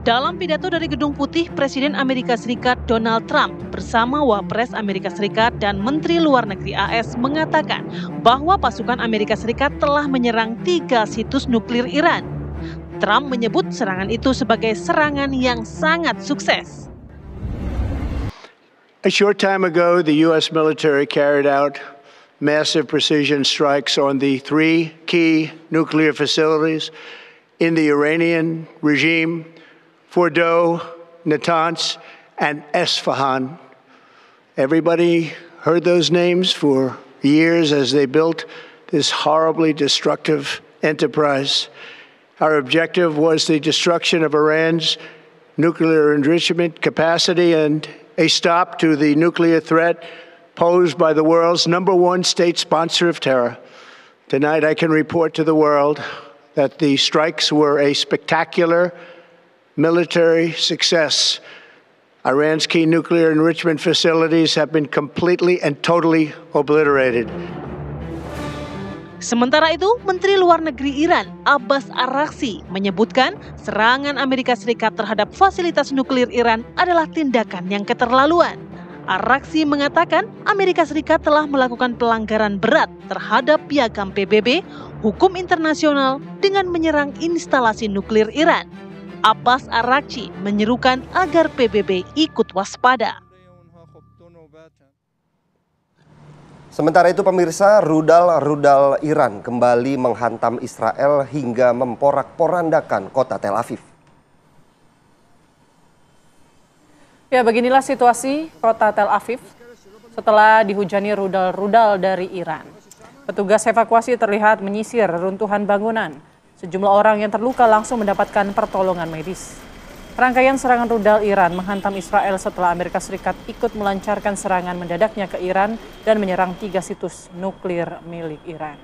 Dalam pidato dari Gedung Putih, Presiden Amerika Serikat Donald Trump bersama Wapres Amerika Serikat dan Menteri Luar Negeri AS mengatakan bahwa pasukan Amerika Serikat telah menyerang 3 situs nuklir Iran. Trump menyebut serangan itu sebagai serangan yang sangat sukses. A short time ago, the U.S. military carried out massive precision strikes on the 3 key nuclear facilities in the Iranian regime, Fordow, Natanz, and Esfahan. Everybody heard those names for years as they built this horribly destructive enterprise. Our objective was the destruction of Iran's nuclear enrichment capacity and a stop to the nuclear threat posed by the world's #1 state sponsor of terror. Tonight I can report to the world that the strikes were a spectacular military success. Iran's key nuclear enrichment facilities have been completely and totally obliterated. Sementara itu, Menteri Luar Negeri Iran, Abbas Araghchi, menyebutkan serangan Amerika Serikat terhadap fasilitas nuklir Iran adalah tindakan yang keterlaluan. Araghchi mengatakan Amerika Serikat telah melakukan pelanggaran berat terhadap piagam PBB, hukum internasional dengan menyerang instalasi nuklir Iran. Abbas Araghchi menyerukan agar PBB ikut waspada. Sementara itu pemirsa, rudal Iran kembali menghantam Israel hingga memporak-porandakan kota Tel Aviv. Ya, beginilah situasi kota Tel Aviv setelah dihujani rudal-rudal dari Iran. Petugas evakuasi terlihat menyisir runtuhan bangunan. Sejumlah orang yang terluka langsung mendapatkan pertolongan medis. Rangkaian serangan rudal Iran menghantam Israel setelah Amerika Serikat ikut melancarkan serangan mendadaknya ke Iran dan menyerang 3 situs nuklir milik Iran.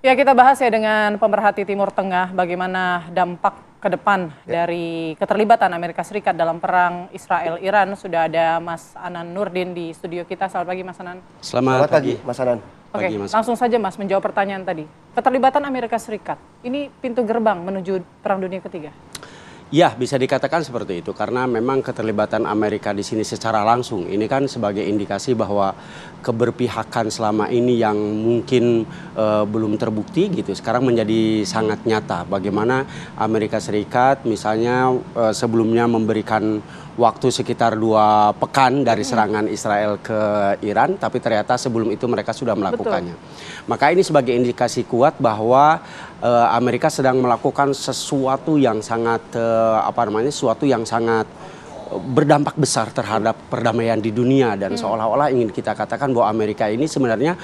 Ya, kita bahas ya dengan pemerhati Timur Tengah bagaimana dampak ke depan dari keterlibatan Amerika Serikat dalam perang Israel-Iran. Sudah ada Mas Anan Nurdin di studio kita. Selamat pagi Mas Anan. Selamat pagi Mas Anan. Oke, langsung saja Mas menjawab pertanyaan tadi. Keterlibatan Amerika Serikat, ini pintu gerbang menuju Perang Dunia Ketiga? Ya, bisa dikatakan seperti itu karena memang keterlibatan Amerika di sini secara langsung ini kan sebagai indikasi bahwa keberpihakan selama ini yang mungkin belum terbukti gitu sekarang menjadi sangat nyata. Bagaimana Amerika Serikat misalnya sebelumnya memberikan waktu sekitar 2 pekan dari serangan Israel ke Iran, tapi ternyata sebelum itu mereka sudah melakukannya. Betul. Maka ini sebagai indikasi kuat bahwa Amerika sedang melakukan sesuatu yang sangat sesuatu yang sangat berdampak besar terhadap perdamaian di dunia dan seolah-olah ingin kita katakan bahwa Amerika ini sebenarnya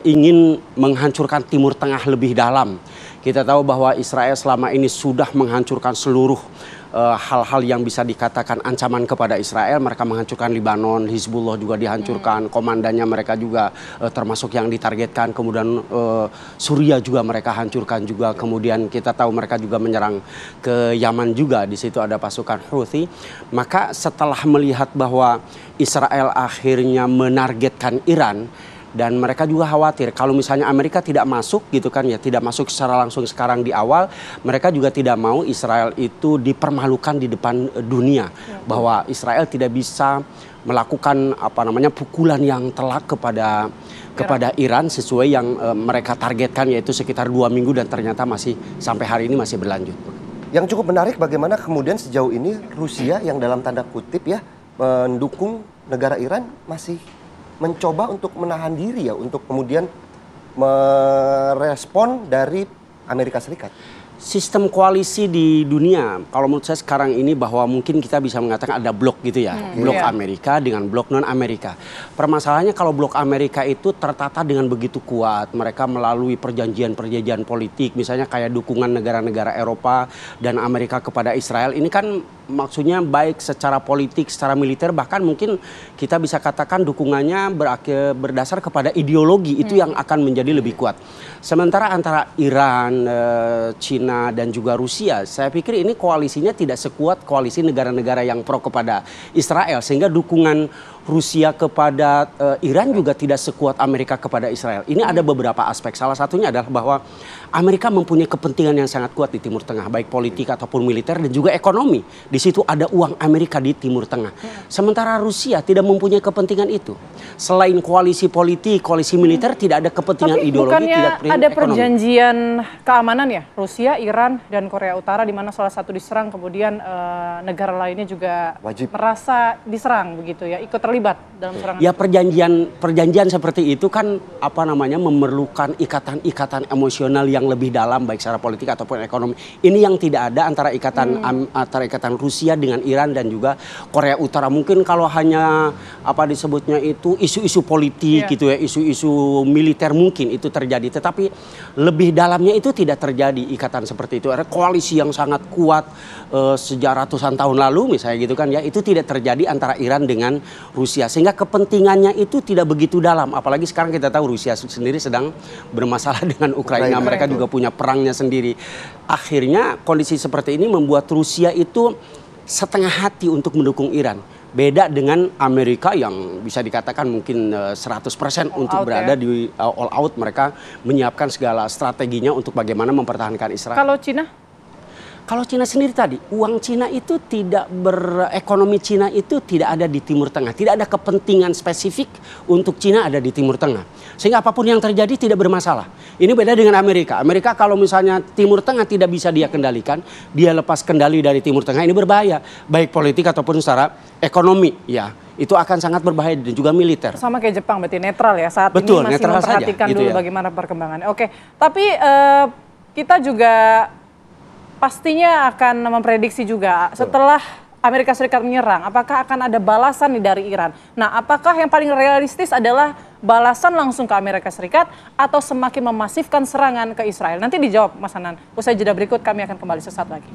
ingin menghancurkan Timur Tengah lebih dalam. Kita tahu bahwa Israel selama ini sudah menghancurkan seluruh hal-hal yang bisa dikatakan ancaman kepada Israel. Mereka menghancurkan Libanon, Hizbullah juga dihancurkan, komandannya mereka juga termasuk yang ditargetkan. Kemudian Suriah juga mereka hancurkan juga. Kemudian kita tahu mereka juga menyerang ke Yaman juga. Di situ ada pasukan Houthi. Maka setelah melihat bahwa Israel akhirnya menargetkan Iran, dan mereka juga khawatir kalau misalnya Amerika tidak masuk gitu kan ya, tidak masuk secara langsung sekarang di awal, mereka juga tidak mau Israel itu dipermalukan di depan dunia, bahwa Israel tidak bisa melakukan pukulan yang telak kepada Iran sesuai yang mereka targetkan, yaitu sekitar 2 minggu, dan ternyata masih sampai hari ini masih berlanjut. Yang cukup menarik bagaimana kemudian sejauh ini Rusia yang dalam tanda kutip ya mendukung negara Iran masih mencoba untuk menahan diri ya, untuk kemudian merespon dari Amerika Serikat. Sistem koalisi di dunia, kalau menurut saya sekarang ini bahwa mungkin kita bisa mengatakan ada blok gitu ya. Blok Amerika dengan blok non-Amerika. Permasalahannya kalau blok Amerika itu tertata dengan begitu kuat. Mereka melalui perjanjian-perjanjian politik, misalnya kayak dukungan negara-negara Eropa dan Amerika kepada Israel. Ini kan maksudnya baik secara politik, secara militer, bahkan mungkin kita bisa katakan dukungannya berdasar kepada ideologi itu yang akan menjadi lebih kuat. Sementara antara Iran, Cina dan juga Rusia, saya pikir ini koalisinya tidak sekuat koalisi negara-negara yang pro kepada Israel, sehingga dukungan Rusia kepada Iran juga tidak sekuat Amerika kepada Israel. Ini ada beberapa aspek. Salah satunya adalah bahwa Amerika mempunyai kepentingan yang sangat kuat di Timur Tengah, baik politik ataupun militer dan juga ekonomi. Di situ ada uang Amerika di Timur Tengah. Sementara Rusia tidak mempunyai kepentingan itu. Selain koalisi politik, koalisi militer, tidak ada kepentingan ideologi, tidak ada perjanjian keamanan ya, Rusia, Iran, dan Korea Utara, di mana salah satu diserang, kemudian negara lainnya juga merasa diserang begitu ya, ikut terlibat dalam serangan. Ya, perjanjian seperti itu kan memerlukan ikatan-ikatan emosional yang lebih dalam, baik secara politik ataupun ekonomi. Ini yang tidak ada antara ikatan Rusia dengan Iran dan juga Korea Utara. Mungkin kalau hanya disebutnya itu isu-isu politik gitu ya, isu-isu militer mungkin itu terjadi, tetapi lebih dalamnya itu tidak terjadi ikatan seperti itu. Ada koalisi yang sangat kuat sejak ratusan tahun lalu misalnya gitu kan ya, itu tidak terjadi antara Iran dengan Rusia, sehingga kepentingannya itu tidak begitu dalam. Apalagi sekarang kita tahu Rusia sendiri sedang bermasalah dengan Ukraina, mereka juga punya perangnya sendiri. Akhirnya kondisi seperti ini membuat Rusia itu setengah hati untuk mendukung Iran. Beda dengan Amerika yang bisa dikatakan mungkin 100% untuk berada di all out. Mereka menyiapkan segala strateginya untuk bagaimana mempertahankan Israel. Kalau Cina sendiri tadi, uang Cina itu ekonomi Cina itu tidak ada di Timur Tengah. Tidak ada kepentingan spesifik untuk Cina ada di Timur Tengah. Sehingga apapun yang terjadi tidak bermasalah. Ini beda dengan Amerika. Amerika kalau misalnya Timur Tengah tidak bisa dia kendalikan, dia lepas kendali dari Timur Tengah, ini berbahaya. Baik politik ataupun secara ekonomi, ya. Itu akan sangat berbahaya dan juga militer. Sama kayak Jepang, berarti netral ya saat Betul, ini, masih memperhatikan saja, gitu dulu ya, bagaimana perkembangannya. Oke, tapi kita juga pastinya akan memprediksi juga setelah Amerika Serikat menyerang, apakah akan ada balasan nih dari Iran? Nah, apakah yang paling realistis adalah balasan langsung ke Amerika Serikat atau semakin memasifkan serangan ke Israel? Nanti dijawab Mas Hanan. Usai jeda berikut kami akan kembali sesaat lagi.